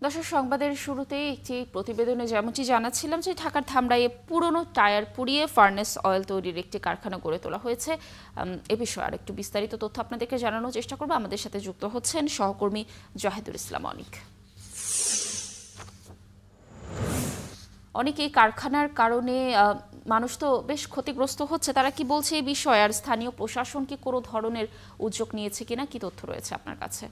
দর্শক, সংবাদের শুরুতেই একটি প্রতিবেদনে যেমনটি জানাচ্ছিলাম যে ঢাকার ধামরাইয়ে পুরনো টায়ার পুড়িয়ে ফার্নেস অয়েল তৈরির একটি কারখানা গড়ে তোলা হয়েছে। এ বিষয়ে আরেকটু বিস্তারিত তথ্য আপনাদেরকে জানানোর চেষ্টা করব। আমাদের সাথে যুক্ত হচ্ছেন সহকর্মী জাহিদুল ইসলাম অনিক। অনেক এই কারখানার কারণে মানুষ তো বেশ ক্ষতিগ্রস্ত হচ্ছে, তারা কি বলছে এই বিষয়ে, আর স্থানীয় প্রশাসন কি কোনো ধরনের উদ্যোগ নিয়েছে কিনা, কি তথ্য রয়েছে আপনার কাছে?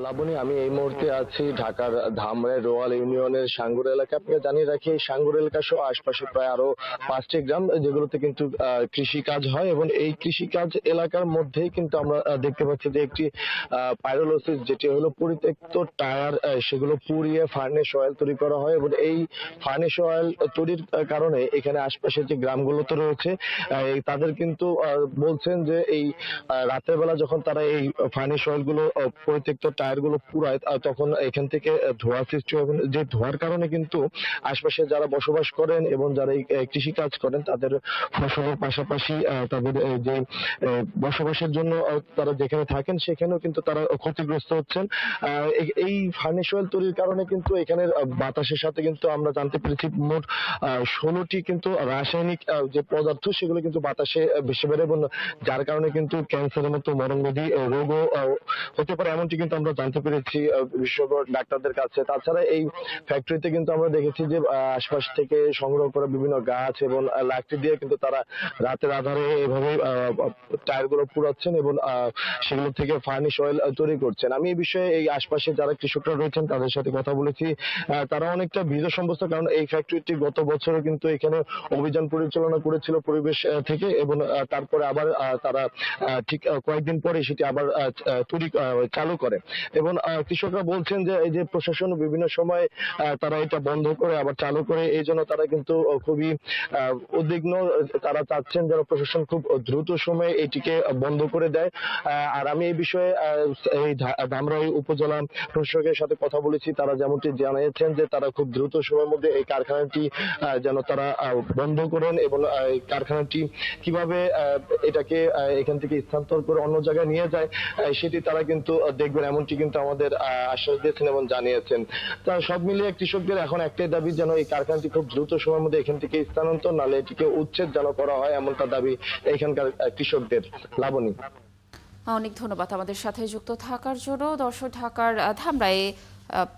লাবণী, আমি এই মুহূর্তে আছি ঢাকার ধামরাই রোয়াল ইউনিয়নের সাঙ্গুর এলাকা। আপনাকে জানিয়ে রাখি, এই সাঙ্গুর এলাকা সহ আশপাশে প্রায় আরো 5টি গ্রাম, যেগুলোতে কিন্তু কৃষি কাজ হয়, এবং এই কৃষি কাজ এলাকার মধ্যেই কিন্তু আমরা দেখতে পাচ্ছি যে একটি পাইরোলোসিস, যেটি হলো পরিত্যক্ত টায়ার, সেগুলো পুড়িয়ে ফার্নেস অয়েল তৈরি করা হয়। এবং এই ফার্নেস অয়েল তৈরির কারণে এখানে আশপাশে যে গ্রামগুলোতে রয়েছে তাদের কিন্তু বলছেন যে এই রাতের বেলা যখন তারা এই ফার্নেস অয়েল গুলো পরিত্যক্ত টায়ার গুলো পুড়ায়, তখন এখান থেকে ধোঁয়া সৃষ্টি হয়, এবং যে ধোঁয়ার কারণে কিন্তু আশপাশে যারা বসবাস করেন এবং যারা এই কৃষি কাজ করেন তাদের ফসলের পাশাপাশি তাদের যে বসবাসের জন্য তারা যেখানে থাকেন সেখানেও কিন্তু তারা ক্ষতিগ্রস্ত হচ্ছেন। এই ফার্নেস অয়েল তৈরির কারণে কিন্তু এখানের বাতাসের সাথে কিন্তু আমরা জানতে পেরেছি মোট 16টি কিন্তু রাসায়নিক যে পদার্থ সেগুলো কিন্তু বাতাসে ভেসে বেড়ে, এবং যার কারণে কিন্তু ক্যান্সারের মতো মরণব্যাধি রোগও হতে পারে, এমনটি কিন্তু আমরা জানতে পেরেছি বিশেষজ্ঞ ডাক্তারদের কাছে। তাছাড়া এই ফ্যাক্টরিতে কিন্তু আমরা দেখেছি যে আশপাশ থেকে সংগ্রহ করা বিভিন্ন গাছ এবং লাকড়ি দিয়ে কিন্তু তারা রাতের আধারে এভাবে টায়ার গুলো পুড়াচ্ছেন এবং সেগুলো থেকে ফার্নিশ অয়েল তৈরি করছেন। আমি এই বিষয়ে এই আশপাশে যারা কৃষকরা রয়েছেন তাদের সাথে কথা বলেছি। তারা অনেকটা ভীত সন্ত্রস্ত, কারণ এই ফ্যাক্টরিটি গত বছরও কিন্তু এখানে অভিযান পরিচালনা করেছিল পরিবেশ থেকে, এবং তারপরে আবার তারা ঠিক কয়েকদিন পরে সেটি আবার তৈরি চালু করে। এবং কৃষকরা বলছেন যে এই যে প্রশাসন বিভিন্ন সময় তারা এটা বন্ধ করে আবার চালু করে, এই জন্য তারা কিন্তু খুবই উদ্বিগ্ন। তারা চাচ্ছেন যেন প্রশাসন খুব দ্রুত সময়ে এটিকে বন্ধ করে দেয়। আর আমি এই বিষয়ে এই ধামরাই উপজেলা প্রশাসকের সাথে কথা বলেছি। তারা যেমনটি জানিয়েছেন যে তারা খুব দ্রুত সময়ের মধ্যে এই কারখানাটি যেন তারা বন্ধ করেন, এবং এই কারখানাটি কিভাবে এটাকে এখান থেকে স্থানান্তর করে অন্য জায়গায় নিয়ে যায় সেটি তারা কিন্তু দেখবেন, এমনটি কিন্তু আমাদের আশ্বাস দিয়েছেন এবং জানিয়েছেন। তা সব মিলিয়ে কৃষকদের এখন একটাই দাবি, যেন এই কারখানাটি খুব দ্রুত সময়ের মধ্যে এখান থেকে স্থানান্তর, নাহলে এটিকে উচ্ছেদ যেন করা হয়, এমনটা দাবি এখানকার কৃষকদের। লাবণী, অনেক ধন্যবাদ আমাদের সাথে যুক্ত থাকার জন্য। দর্শক, ঢাকার ধামরাইয়ে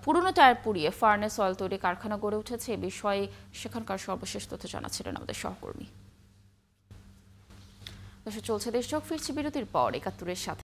পুরনো টায়ার পুড়িয়ে ফার্নেস অয়েল তৈরি কারখানা গড়ে উঠেছে, এ বিষয়ে সেখানকার সর্বশেষ তথ্য জানাচ্ছিলেন আমাদের সহকর্মী। দর্শক, চলছে দেশজোগ, ফিরছি বিরতির পর ৭১-এর সাথে।